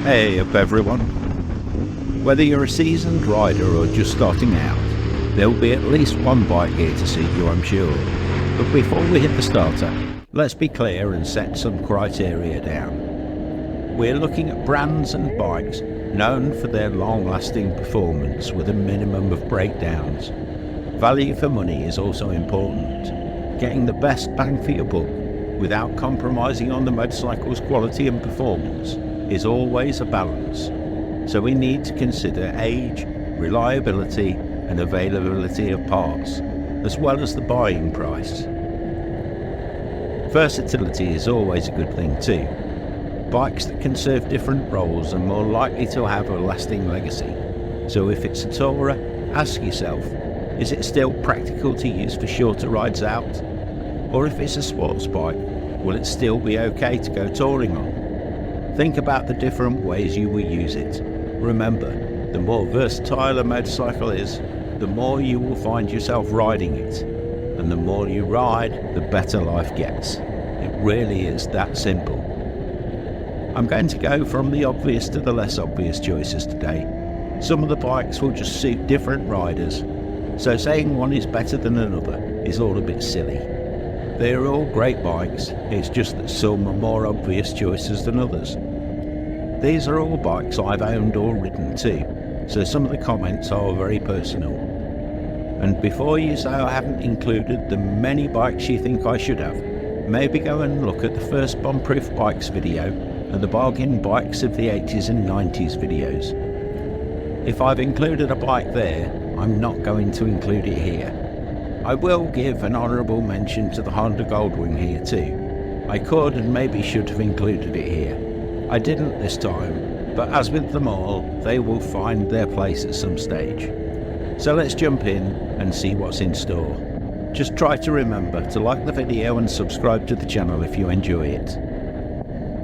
Hey up everyone. Whether you're a seasoned rider or just starting out, there'll be at least one bike here to suit you, I'm sure. But before we hit the starter, let's be clear and set some criteria down. We're looking at brands and bikes known for their long-lasting performance with a minimum of breakdowns. Value for money is also important. Getting the best bang for your buck without compromising on the motorcycle's quality and performance is always a balance. So we need to consider age, reliability and availability of parts, as well as the buying price. Versatility is always a good thing too. Bikes that can serve different roles are more likely to have a lasting legacy. So if it's a tourer, ask yourself, is it still practical to use for shorter rides out? Or if it's a sports bike, will it still be okay to go touring on? Think about the different ways you will use it. Remember, the more versatile a motorcycle is, the more you will find yourself riding it. And the more you ride, the better life gets. It really is that simple. I'm going to go from the obvious to the less obvious choices today. Some of the bikes will just suit different riders, so saying one is better than another is all a bit silly. They're all great bikes, it's just that some are more obvious choices than others. These are all bikes I've owned or ridden too, so some of the comments are very personal. And before you say I haven't included the many bikes you think I should have, maybe go and look at the first Bombproof bikes video and the bargain bikes of the 80s and 90s videos. If I've included a bike there, I'm not going to include it here. I will give an honourable mention to the Honda Goldwing here too. I could and maybe should have included it here. I didn't this time, but as with them all, they will find their place at some stage. So let's jump in and see what's in store. Just try to remember to like the video and subscribe to the channel if you enjoy it.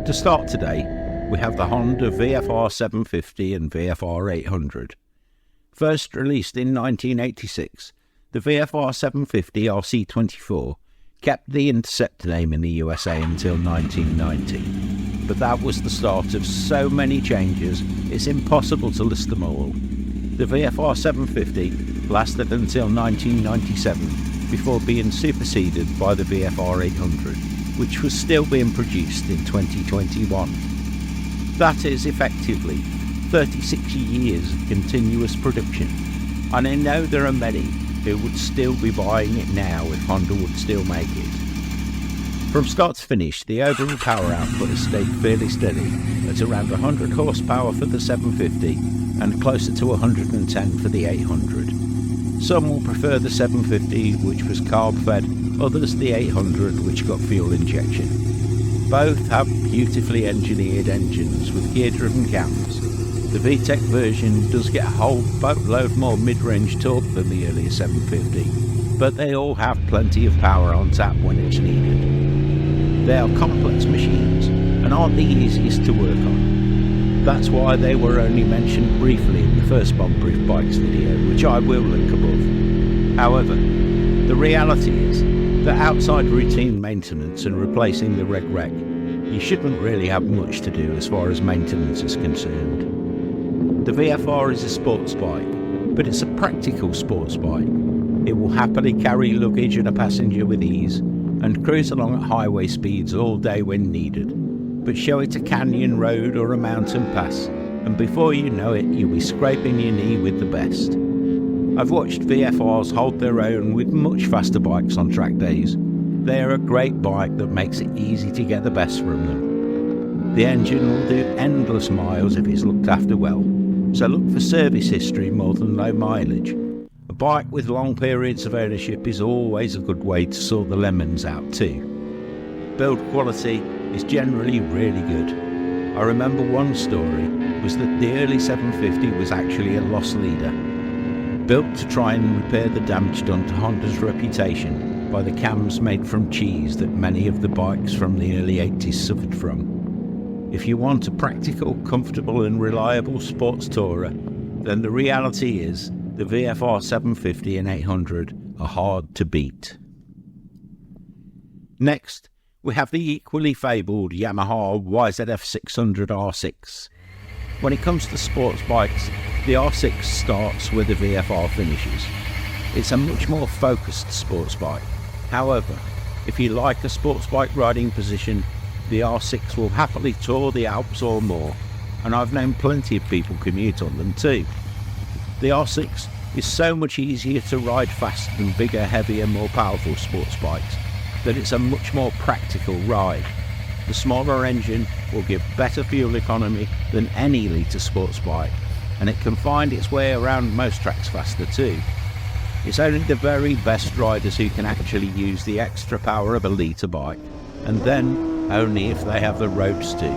To start today, we have the Honda VFR 750 and VFR 800. First released in 1986, the VFR 750 RC24 kept the Interceptor name in the USA until 1990. But that was the start of so many changes, it's impossible to list them all. The VFR 750 lasted until 1997 before being superseded by the VFR 800, which was still being produced in 2021. That is effectively 36 years of continuous production, and I know there are many who would still be buying it now if Honda would still make it. From start to finish, the overall power output has stayed fairly steady at around 100 horsepower for the 750 and closer to 110 for the 800. Some will prefer the 750, which was carb fed, others the 800, which got fuel injection. Both have beautifully engineered engines with gear driven cams. The VTEC version does get a whole boatload more mid-range torque than the earlier 750, but they all have plenty of power on tap when it's needed. They are complex machines and aren't the easiest to work on. That's why they were only mentioned briefly in the first Bombproof bikes video, which I will link above. However, the reality is that outside routine maintenance and replacing the reg-rec, you shouldn't really have much to do as far as maintenance is concerned. The VFR is a sports bike, but it's a practical sports bike. It will happily carry luggage and a passenger with ease, and cruise along at highway speeds all day when needed. But show it a canyon road or a mountain pass, and before you know it, you'll be scraping your knee with the best. I've watched VFRs hold their own with much faster bikes on track days. They are a great bike that makes it easy to get the best from them. The engine will do endless miles if it's looked after well, so look for service history more than low mileage. A bike with long periods of ownership is always a good way to sort the lemons out too. Build quality is generally really good. I remember one story was that the early 750 was actually a loss leader, built to try and repair the damage done to Honda's reputation by the cams made from cheese that many of the bikes from the early 80s suffered from. If you want a practical, comfortable and reliable sports tourer, then the reality is the VFR 750 and 800 are hard to beat. Next, we have the equally fabled Yamaha YZF 600 R6. When it comes to sports bikes, the R6 starts where the VFR finishes. It's a much more focused sports bike. However, if you like a sports bike riding position, the R6 will happily tour the Alps or more, and I've known plenty of people commute on them too. The R6 is so much easier to ride fast than bigger, heavier, more powerful sports bikes that it's a much more practical ride. The smaller engine will give better fuel economy than any litre sports bike, and it can find its way around most tracks faster too. It's only the very best riders who can actually use the extra power of a litre bike, and then only if they have the ropes to.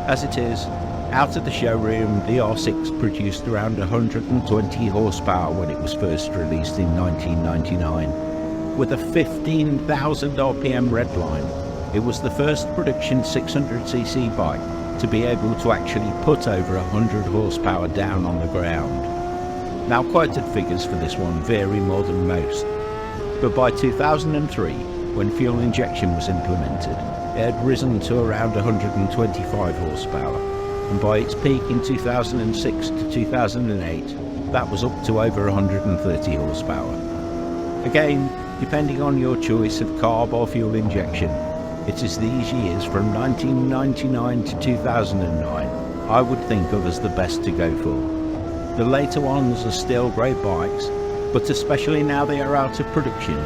As it is, out of the showroom, the R6 produced around 120 horsepower when it was first released in 1999. With a 15,000 RPM redline, it was the first production 600cc bike to be able to actually put over 100 horsepower down on the ground. Now, quoted figures for this one vary more than most, but by 2003, when fuel injection was implemented, it had risen to around 125 horsepower, and by its peak in 2006 to 2008, that was up to over 130 horsepower. Again, depending on your choice of carb or fuel injection, it is these years from 1999 to 2009 I would think of as the best to go for. The later ones are still great bikes, but especially now they are out of production,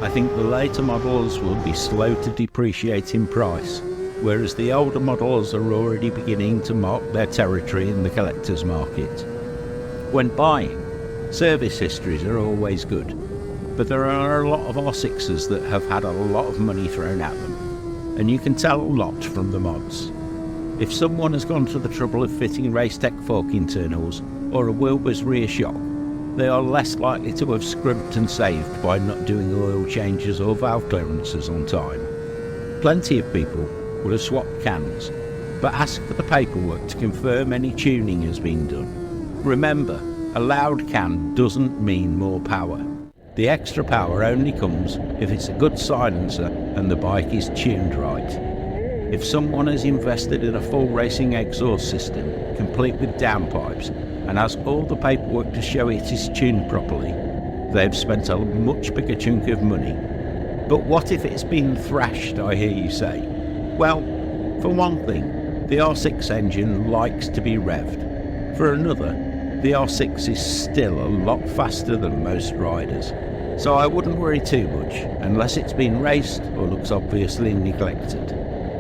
I think the later models will be slow to depreciate in price, whereas the older models are already beginning to mark their territory in the collector's market. When buying, service histories are always good, but there are a lot of R6s that have had a lot of money thrown at them, and you can tell a lot from the mods. If someone has gone to the trouble of fitting Racetech fork internals or a Wilbur's rear shock, they are less likely to have scrimped and saved by not doing oil changes or valve clearances on time. Plenty of people will have swapped cans, but ask for the paperwork to confirm any tuning has been done. Remember, a loud can doesn't mean more power. The extra power only comes if it's a good silencer and the bike is tuned right. If someone has invested in a full racing exhaust system, complete with downpipes, and has all the paperwork to show it is tuned properly, they've spent a much bigger chunk of money. But what if it's been thrashed, I hear you say? Well, for one thing, the R6 engine likes to be revved. For another, the R6 is still a lot faster than most riders, so I wouldn't worry too much unless it's been raced or looks obviously neglected.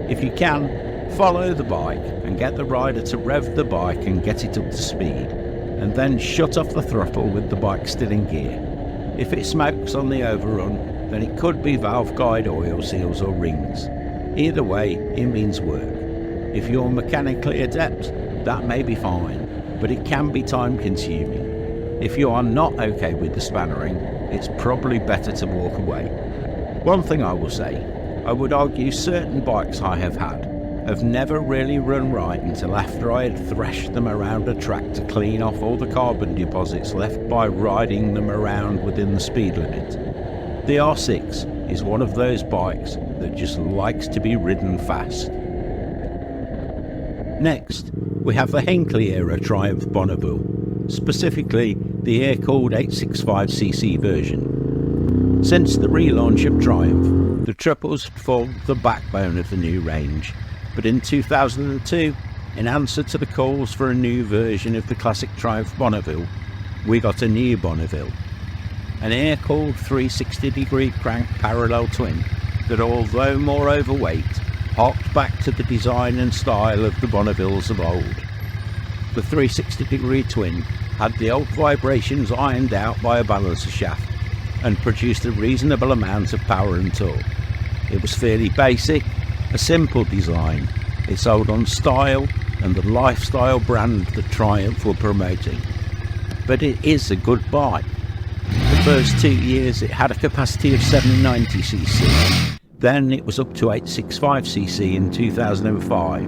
If you can, follow the bike and get the rider to rev the bike and get it up to speed, and then shut off the throttle with the bike still in gear. If it smokes on the overrun, then it could be valve guide oil seals or rings. Either way, it means work. If you're mechanically adept, that may be fine, but it can be time consuming. If you are not okay with the spannering, it's probably better to walk away. One thing I will say, I would argue certain bikes I have had have never really run right until after I had thrashed them around a track to clean off all the carbon deposits left by riding them around within the speed limit. The R6 is one of those bikes that just likes to be ridden fast. Next, we have the Hinckley era Triumph Bonneville, specifically the air-cooled 865cc version. Since the relaunch of Triumph, the triples formed the backbone of the new range, but in 2002, in answer to the calls for a new version of the classic Triumph Bonneville, we got a new Bonneville, an air-cooled 360-degree crank parallel twin that, although more overweight, harked back to the design and style of the Bonnevilles of old. The 360-degree twin had the old vibrations ironed out by a balancer shaft and produced a reasonable amount of power and torque. It was fairly basic, a simple design. It sold on style and the lifestyle brand that Triumph were promoting. But it is a good bike. The first 2 years it had a capacity of 790cc. Then it was up to 865cc in 2005.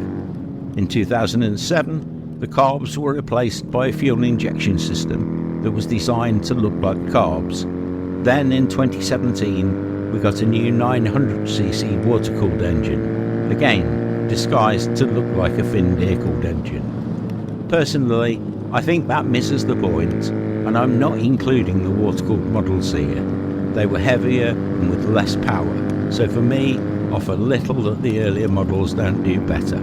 In 2007, the carbs were replaced by a fuel injection system that was designed to look like carbs. Then in 2017, we got a new 900cc water-cooled engine, again disguised to look like a finned air-cooled engine. Personally, I think that misses the point, and I'm not including the water-cooled models here. They were heavier and with less power, so for me, offer little that the earlier models don't do better.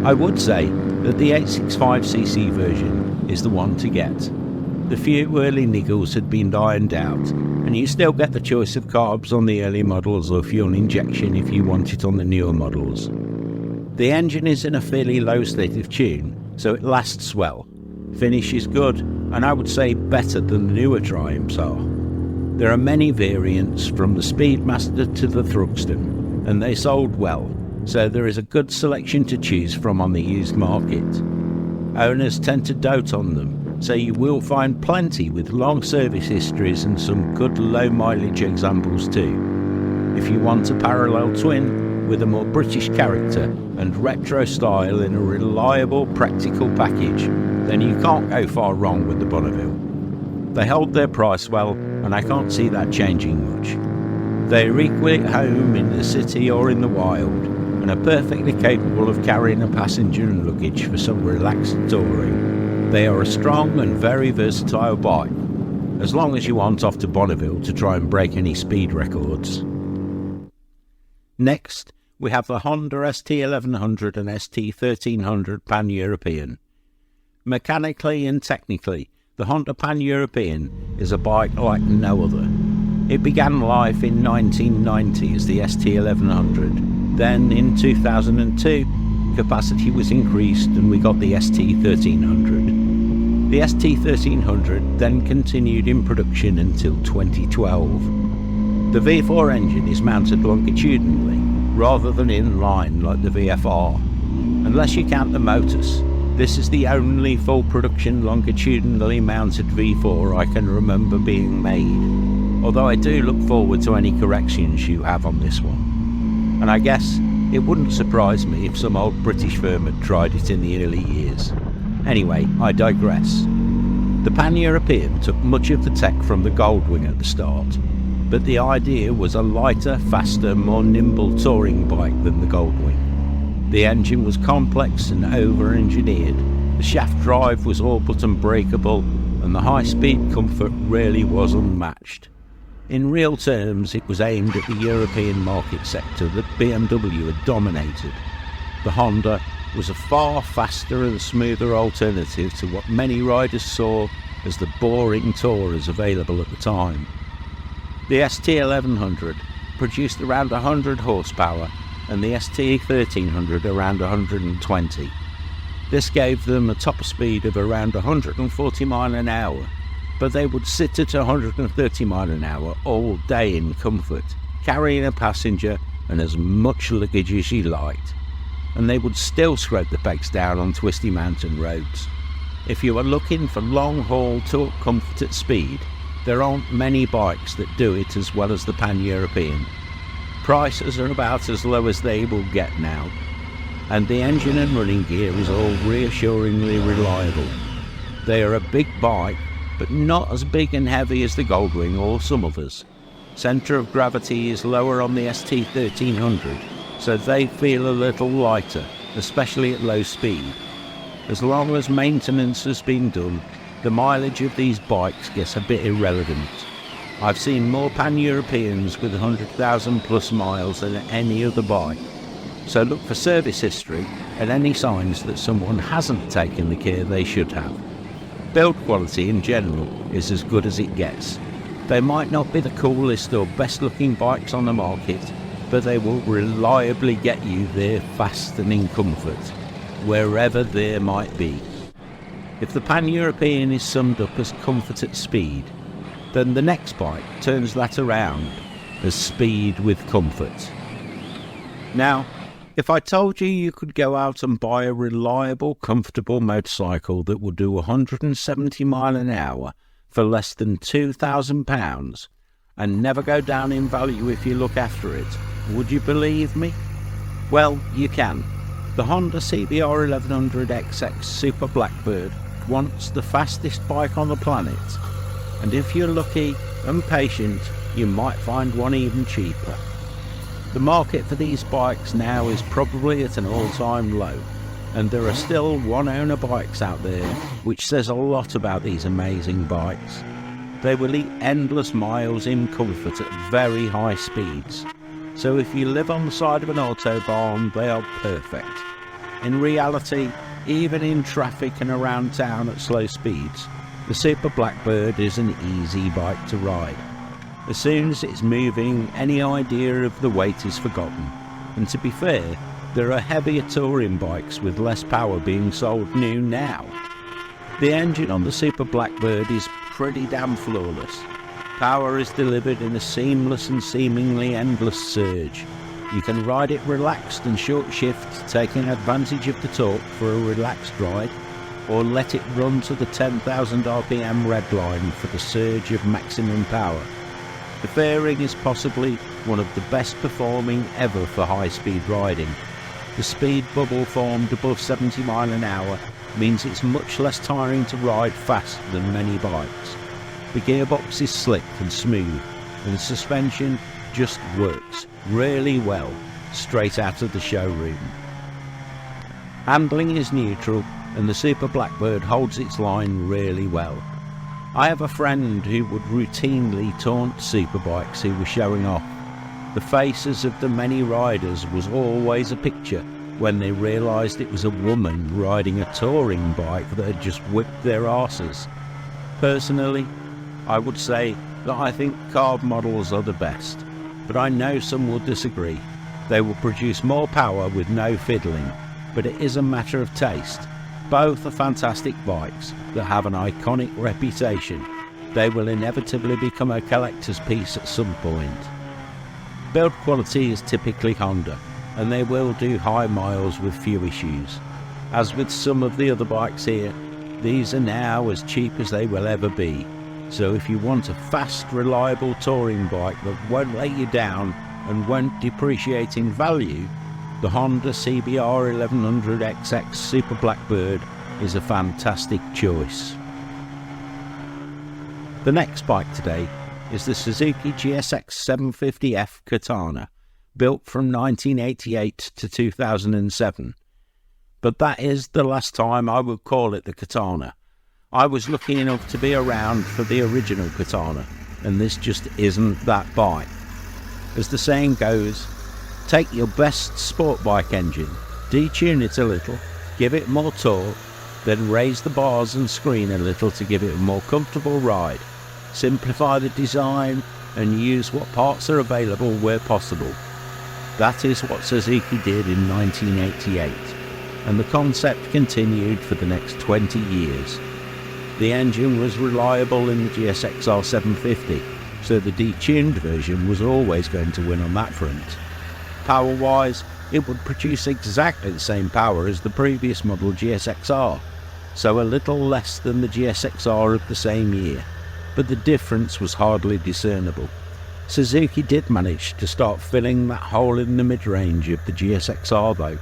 I would say that the 865cc version is the one to get. The few early niggles had been ironed out, and you still get the choice of carbs on the early models or fuel injection if you want it on the newer models. The engine is in a fairly low state of tune, so it lasts well. Finish is good, and I would say better than the newer Triumphs are. There are many variants from the Speedmaster to the Thruxton, and they sold well, so there is a good selection to choose from on the used market. Owners tend to dote on them, so you will find plenty with long service histories and some good low mileage examples too. If you want a parallel twin with a more British character and retro style in a reliable practical package, then you can't go far wrong with the Bonneville. They hold their price well, and I can't see that changing much. They are equally at home in the city or in the wild, and are perfectly capable of carrying a passenger and luggage for some relaxed touring. They are a strong and very versatile bike, as long as you aren't off to Bonneville to try and break any speed records. Next, we have the Honda ST1100 and ST1300 Pan-European. Mechanically and technically, the Honda Pan-European is a bike like no other. It began life in 1990 as the ST1100. Then in 2002, capacity was increased and we got the ST1300. The ST1300 then continued in production until 2012. The V4 engine is mounted longitudinally rather than in line like the VFR. Unless you count the motors, this is the only full production longitudinally mounted V4 I can remember being made, although I do look forward to any corrections you have on this one. And I guess it wouldn't surprise me if some old British firm had tried it in the early years. Anyway, I digress. The Pan-European took much of the tech from the Goldwing at the start, but the idea was a lighter, faster, more nimble touring bike than the Goldwing. The engine was complex and over-engineered, the shaft drive was all but unbreakable, and the high-speed comfort really was unmatched. In real terms, it was aimed at the European market sector that BMW had dominated. The Honda was a far faster and smoother alternative to what many riders saw as the boring Tourers available at the time. The ST1100 produced around 100 horsepower and the ST1300 around 120. This gave them a top speed of around 140 miles an hour, but they would sit at 130 miles an hour all day in comfort, carrying a passenger and as much luggage as you liked, and they would still scrape the pegs down on twisty mountain roads. If you are looking for long-haul torque comfort at speed, there aren't many bikes that do it as well as the Pan-European. Prices are about as low as they will get now, and the engine and running gear is all reassuringly reliable. They are a big bike, but not as big and heavy as the Goldwing or some others. Centre of gravity is lower on the ST1300, so they feel a little lighter, especially at low speed. As long as maintenance has been done, the mileage of these bikes gets a bit irrelevant. I've seen more Pan-Europeans with 100,000 plus miles than any other bike, so look for service history and any signs that someone hasn't taken the care they should have. Build quality in general is as good as it gets. They might not be the coolest or best looking bikes on the market, but they will reliably get you there fast and in comfort, wherever there might be. If the Pan-European is summed up as comfort at speed, then the next bike turns that around as speed with comfort. Now, if I told you you could go out and buy a reliable, comfortable motorcycle that will do 170 miles an hour for less than £2,000 and never go down in value if you look after it, would you believe me? Well, you can. The Honda CBR 1100XX Super Blackbird wants the fastest bike on the planet, and if you're lucky and patient, you might find one even cheaper. The market for these bikes now is probably at an all-time low, and there are still one-owner bikes out there, which says a lot about these amazing bikes. They will eat endless miles in comfort at very high speeds. So if you live on the side of an autobahn, they are perfect. In reality, even in traffic and around town at slow speeds, the Super Blackbird is an easy bike to ride. As soon as it's moving, any idea of the weight is forgotten. And to be fair, there are heavier touring bikes with less power being sold new now. The engine on the Super Blackbird is pretty damn flawless. Power is delivered in a seamless and seemingly endless surge. You can ride it relaxed and short shift, taking advantage of the torque for a relaxed ride, or let it run to the 10,000 RPM red line for the surge of maximum power. The fairing is possibly one of the best performing ever for high-speed riding. The speed bubble formed above 70 miles an hour means it's much less tiring to ride fast than many bikes. The gearbox is slick and smooth, and the suspension just works really well straight out of the showroom. Handling is neutral, and the Super Blackbird holds its line really well. I have a friend who would routinely taunt superbikes he was showing off. The faces of the many riders was always a picture when they realised it was a woman riding a touring bike that had just whipped their arses. Personally, I would say that I think carb models are the best, but I know some will disagree. They will produce more power with no fiddling, but it is a matter of taste. Both are fantastic bikes that have an iconic reputation. They will inevitably become a collector's piece at some point. Build quality is typically Honda, and they will do high miles with few issues. As with some of the other bikes here, these are now as cheap as they will ever be. So if you want a fast, reliable touring bike that won't let you down and won't depreciate in value, the Honda CBR 1100XX Super Blackbird is a fantastic choice. The next bike today is the Suzuki GSX 750F Katana, built from 1988 to 2007. But that is the last time I would call it the Katana. I was lucky enough to be around for the original Katana, and this just isn't that bike. As the saying goes, take your best sport bike engine, detune it a little, give it more torque, then raise the bars and screen a little to give it a more comfortable ride. Simplify the design and use what parts are available where possible. That is what Suzuki did in 1988, and the concept continued for the next 20 years. The engine was reliable in the GSX R750, so the detuned version was always going to win on that front. Power-wise, it would produce exactly the same power as the previous model GSX-R, so a little less than the GSX-R of the same year, but the difference was hardly discernible. Suzuki did manage to start filling that hole in the mid-range of the GSX-R though.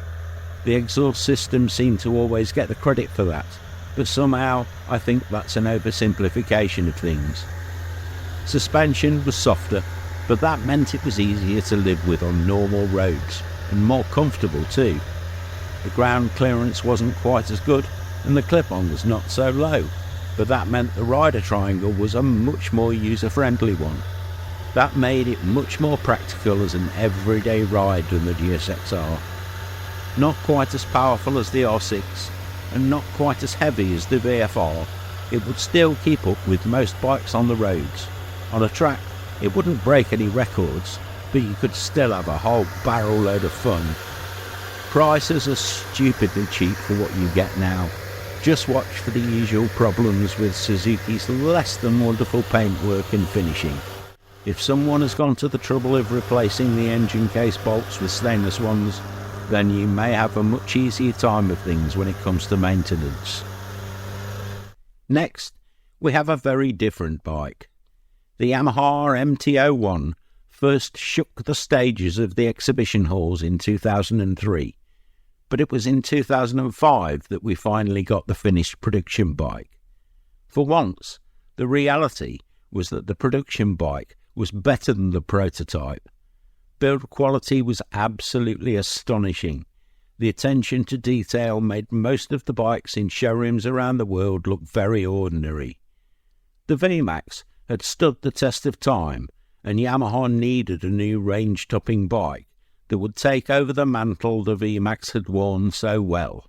The exhaust system seemed to always get the credit for that, but somehow I think that's an oversimplification of things. Suspension was softer, but that meant it was easier to live with on normal roads, and more comfortable too. The ground clearance wasn't quite as good, and the clip-on was not so low, but that meant the rider triangle was a much more user-friendly one. That made it much more practical as an everyday ride than the GSX-R. Not quite as powerful as the R6, and not quite as heavy as the VFR, it would still keep up with most bikes on the roads. On a track, it wouldn't break any records, but you could still have a whole barrel load of fun. Prices are stupidly cheap for what you get now. Just watch for the usual problems with Suzuki's less than wonderful paintwork and finishing. If someone has gone to the trouble of replacing the engine case bolts with stainless ones, then you may have a much easier time of things when it comes to maintenance. Next, we have a very different bike. The Yamaha MT01 first shook the stages of the exhibition halls in 2003, but it was in 2005 that we finally got the finished production bike. For once, the reality was that the production bike was better than the prototype. Build quality was absolutely astonishing. the attention to detail made most of the bikes in showrooms around the world look very ordinary. The VMAX had stood the test of time, and Yamaha needed a new range-topping bike that would take over the mantle the VMAX had worn so well.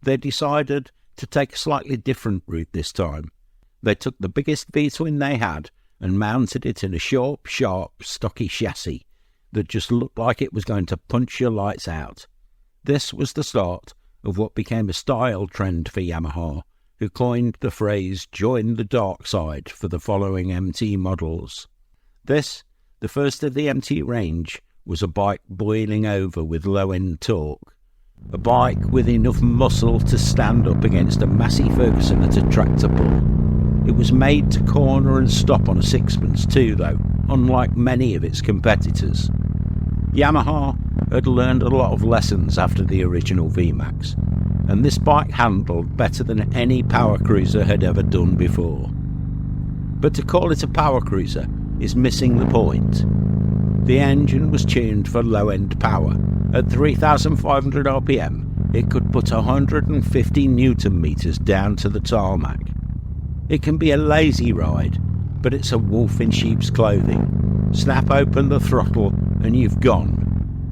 They decided to take a slightly different route this time. They took the biggest V-twin they had and mounted it in a sharp, stocky chassis that just looked like it was going to punch your lights out. This was the start of what became a style trend for Yamaha, who coined the phrase "join the dark side" for the following MT models. This, the first of the MT range, was a bike boiling over with low-end torque. A bike with enough muscle to stand up against a Massey Ferguson at a tractor pull. It was made to corner and stop on a sixpence too, though, unlike many of its competitors. Yamaha had learned a lot of lessons after the original VMAX, and this bike handled better than any power cruiser had ever done before. But to call it a power cruiser is missing the point. The engine was tuned for low-end power. At 3,500 RPM, it could put 150 Newton meters down to the tarmac. It can be a lazy ride, but it's a wolf in sheep's clothing. Snap open the throttle and you've gone.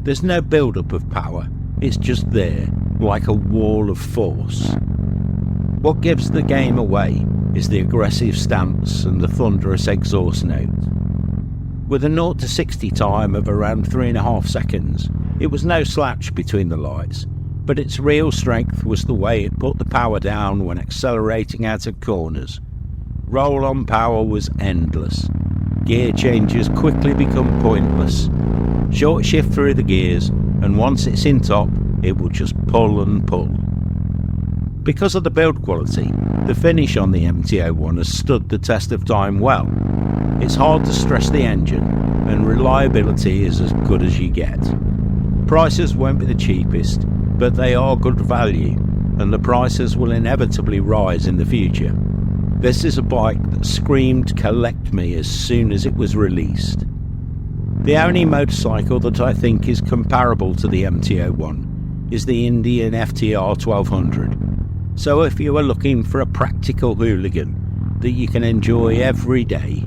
There's no build-up of power, it's just there, like a wall of force. What gives the game away is the aggressive stance and the thunderous exhaust note. With a 0 to 60 time of around 3.5 seconds, it was no slouch between the lights, but its real strength was the way it put the power down when accelerating out of corners. Roll-on power was endless. Gear changes quickly become pointless. Short shift through the gears, and once it's in top, it will just pull and pull. Because of the build quality, the finish on the MT01 has stood the test of time well. It's hard to stress the engine, and reliability is as good as you get. Prices won't be the cheapest, but they are good value, and the prices will inevitably rise in the future. This is a bike that screamed "collect me" as soon as it was released. The only motorcycle that I think is comparable to the MT01 is the Indian FTR 1200. So if you are looking for a practical hooligan that you can enjoy every day,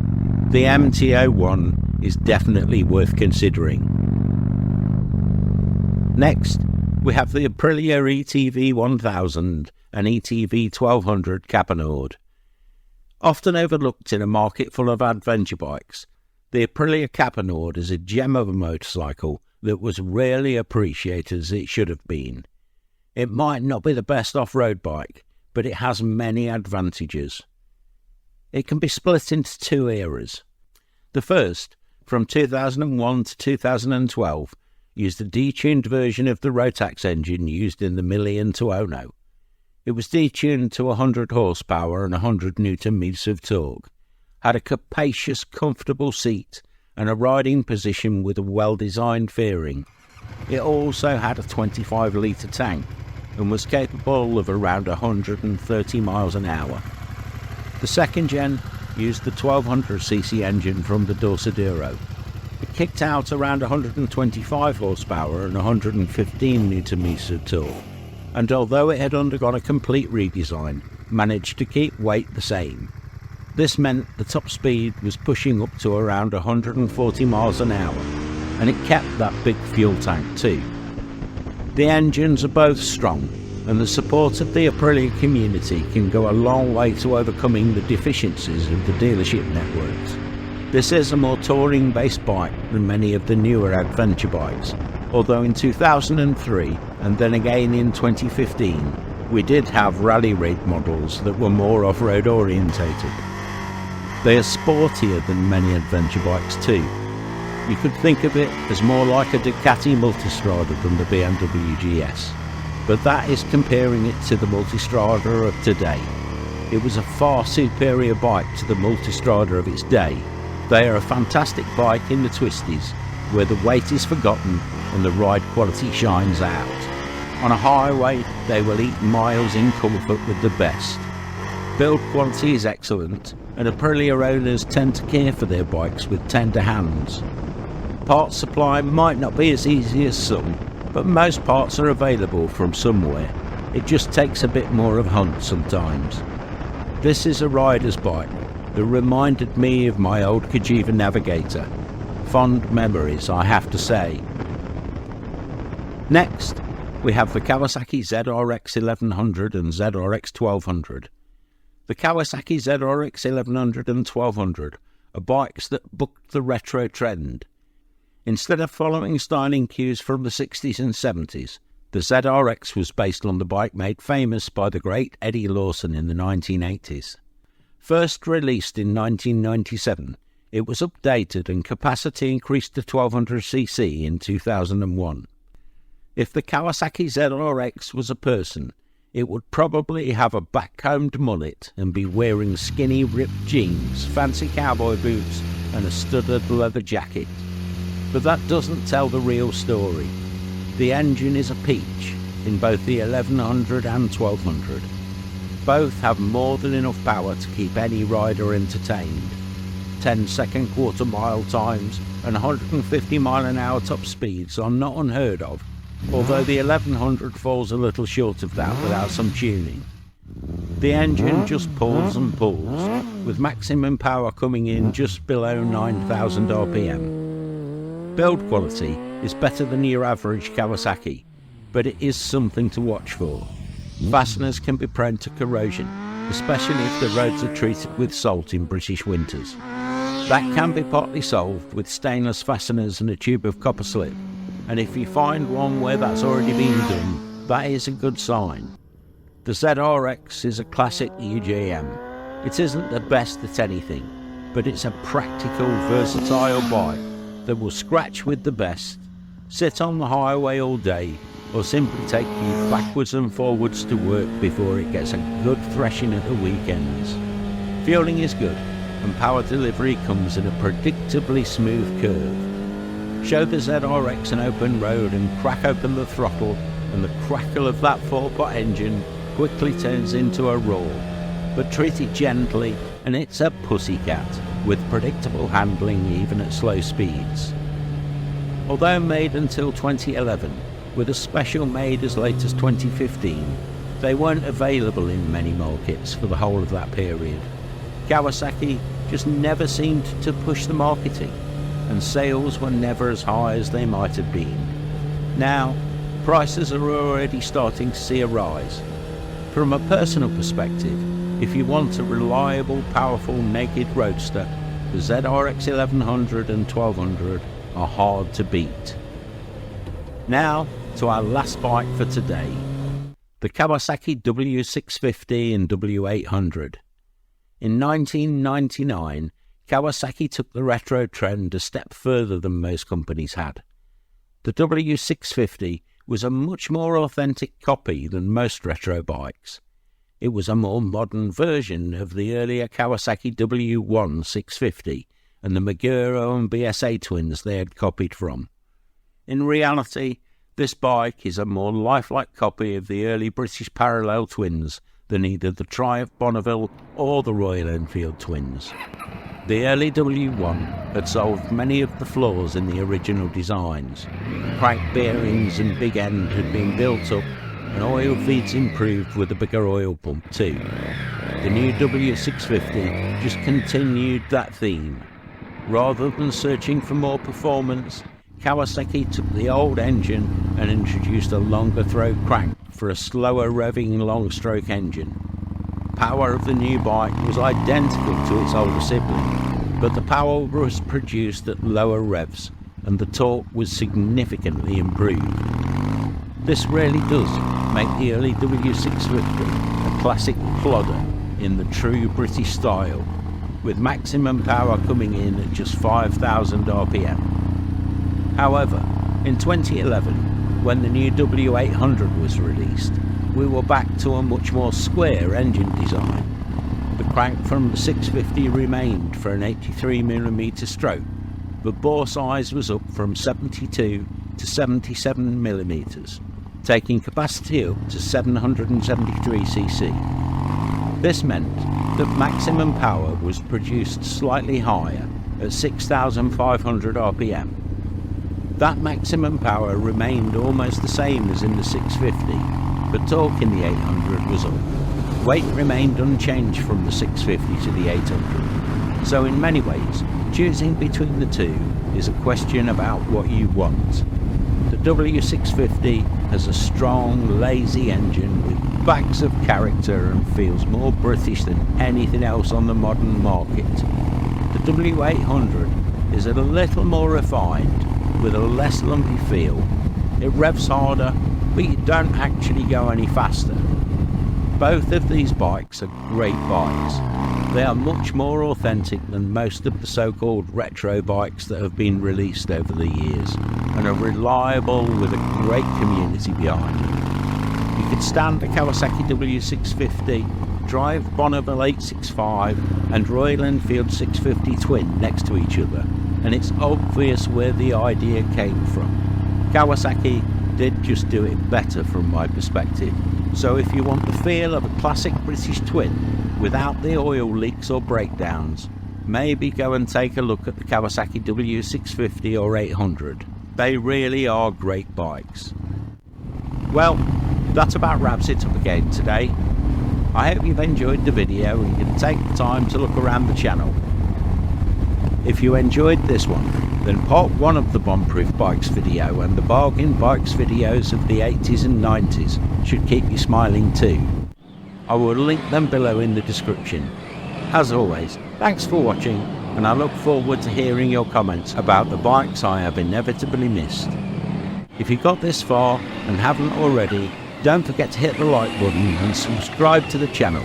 the MT01 is definitely worth considering. Next, we have the Aprilia ETV 1000 and ETV 1200 Caponord. Often overlooked in a market full of adventure bikes, the Aprilia Caponord is a gem of a motorcycle that was rarely appreciated as it should have been. It might not be the best off-road bike, but it has many advantages. It can be split into two eras. The first, from 2001 to 2012, used a detuned version of the Rotax engine used in the Million 2.0. It was detuned to 100 horsepower and 100 Newton meters of torque, had a capacious, comfortable seat and a riding position with a well-designed fairing. It also had a 25-litre tank and was capable of around 130 miles an hour. The second gen used the 1200cc engine from the Dorsoduro. It kicked out around 125 horsepower and 115 Newton meters of torque, and although it had undergone a complete redesign, managed to keep weight the same. This meant the top speed was pushing up to around 140 miles an hour, and it kept that big fuel tank too. The engines are both strong, and the support of the Aprilia community can go a long way to overcoming the deficiencies of the dealership networks. This is a more touring-based bike than many of the newer adventure bikes, although in 2003 and then again in 2015 we did have rally rate models that were more off-road orientated. They are sportier than many adventure bikes too. You could think of it as more like a Ducati Multistrada than the BMW GS, but that is comparing it to the Multistrada of today. It was a far superior bike to the Multistrada of its day. They are a fantastic bike in the twisties, where the weight is forgotten and the ride quality shines out. On a highway, they will eat miles in comfort with the best. Build quality is excellent, and Aprilia owners tend to care for their bikes with tender hands. Parts supply might not be as easy as some, but most parts are available from somewhere. It just takes a bit more of a hunt sometimes. This is a rider's bike that reminded me of my old Cajiva Navigator. Fond memories, I have to say. Next, we have the Kawasaki ZRX 1100 and ZRX 1200. The Kawasaki ZRX 1100 and 1200 are bikes that bucked the retro trend. Instead of following styling cues from the 60s and 70s, the ZRX was based on the bike made famous by the great Eddie Lawson in the 1980s. First released in 1997, it was updated and capacity increased to 1200cc in 2001. If the Kawasaki ZRX was a person, it would probably have a backcombed mullet and be wearing skinny ripped jeans, fancy cowboy boots and a studded leather jacket. But that doesn't tell the real story. The engine is a peach in both the 1100 and 1200. Both have more than enough power to keep any rider entertained. 10-second quarter-mile times and 150-mile-an-hour top speeds are not unheard of, although the 1100 falls a little short of that without some tuning. The engine just pulls and pulls, with maximum power coming in just below 9,000 RPM. Build quality is better than your average Kawasaki, but it is something to watch for. Fasteners can be prone to corrosion, especially if the roads are treated with salt in British winters. That can be partly solved with stainless fasteners and a tube of copper slip, and if you find one where that's already been done, that is a good sign. The ZRX is a classic UJM. It isn't the best at anything, but it's a practical, versatile bike that will scratch with the best, sit on the highway all day, or simply take you backwards and forwards to work before it gets a good thrashing at the weekends. Fueling is good, and power delivery comes in a predictably smooth curve. Show the ZRX an open road and crack open the throttle, and the crackle of that 4-pot engine quickly turns into a roar. But treat it gently and it's a pussycat, with predictable handling even at slow speeds. Although made until 2011, with a special made as late as 2015, they weren't available in many markets for the whole of that period. Kawasaki just never seemed to push the marketing, and sales were never as high as they might have been. Now, prices are already starting to see a rise. From a personal perspective, if you want a reliable, powerful, naked roadster, the ZRX 1100 and 1200 are hard to beat. Now, to our last bike for today, the Kawasaki W650 and W800. In 1999, Kawasaki took the retro trend a step further than most companies had. The W650 was a much more authentic copy than most retro bikes. It was a more modern version of the earlier Kawasaki W1 650 and the Maguro and BSA twins they had copied from. In reality, this bike is a more lifelike copy of the early British parallel twins than either the Triumph Bonneville or the Royal Enfield twins. The early W1 had solved many of the flaws in the original designs. Crank bearings and big end had been built up, and oil feeds improved with a bigger oil pump too. The new W650 just continued that theme. Rather than searching for more performance, Kawasaki took the old engine and introduced a longer throw crank for a slower revving long stroke engine. Power of the new bike was identical to its older sibling, but the power was produced at lower revs and the torque was significantly improved. This really does make the early W650 a classic plodder in the true British style, with maximum power coming in at just 5,000 RPM. However, in 2011, when the new W800 was released, we were back to a much more square engine design. The crank from the 650 remained for an 83mm stroke, but bore size was up from 72 to 77mm, taking capacity up to 773cc. This meant that maximum power was produced slightly higher at 6,500 RPM. That maximum power remained almost the same as in the 650, but torque in the 800 was up. Weight remained unchanged from the 650 to the 800. So in many ways, choosing between the two is a question about what you want. The W650 has a strong, lazy engine with bags of character and feels more British than anything else on the modern market. The W800 is a little more refined, with a less lumpy feel. It revs harder, but you don't actually go any faster. Both of these bikes are great bikes. They are much more authentic than most of the so-called retro bikes that have been released over the years, and are reliable with a great community behind them. You could stand a Kawasaki W650, drive Bonneville 865 and Royal Enfield 650 Twin next to each other, and it's obvious where the idea came from. Kawasaki did just do it better from my perspective. So if you want the feel of a classic British twin without the oil leaks or breakdowns, maybe go and take a look at the Kawasaki W650 or 800. They really are great bikes. Well, that about wraps it up again today. I hope you've enjoyed the video and can take the time to look around the channel. If you enjoyed this one, then part 1 of the Bombproof Bikes video and the bargain bikes videos of the 80s and 90s should keep you smiling too. I will link them below in the description. As always, thanks for watching, and I look forward to hearing your comments about the bikes I have inevitably missed. If you got this far and haven't already, don't forget to hit the like button and subscribe to the channel.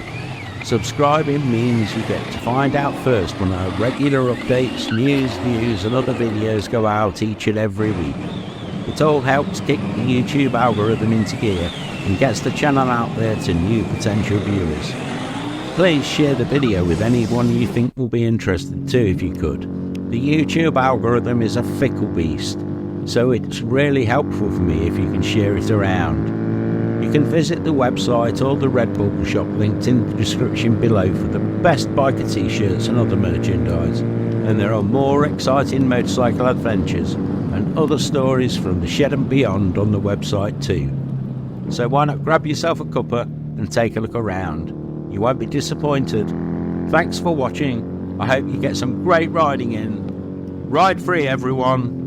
Subscribing means you get to find out first when our regular updates, news, views and other videos go out each and every week. It all helps kick the YouTube algorithm into gear and gets the channel out there to new potential viewers. Please share the video with anyone you think will be interested too if you could. The YouTube algorithm is a fickle beast, so it's really helpful for me if you can share it around. You can visit the website or the Redbubble shop linked in the description below for the best biker t-shirts and other merchandise, and there are more exciting motorcycle adventures and other stories from the shed and beyond on the website too. So why not grab yourself a cuppa and take a look around. You won't be disappointed. Thanks for watching. I hope you get some great riding in. Ride free everyone.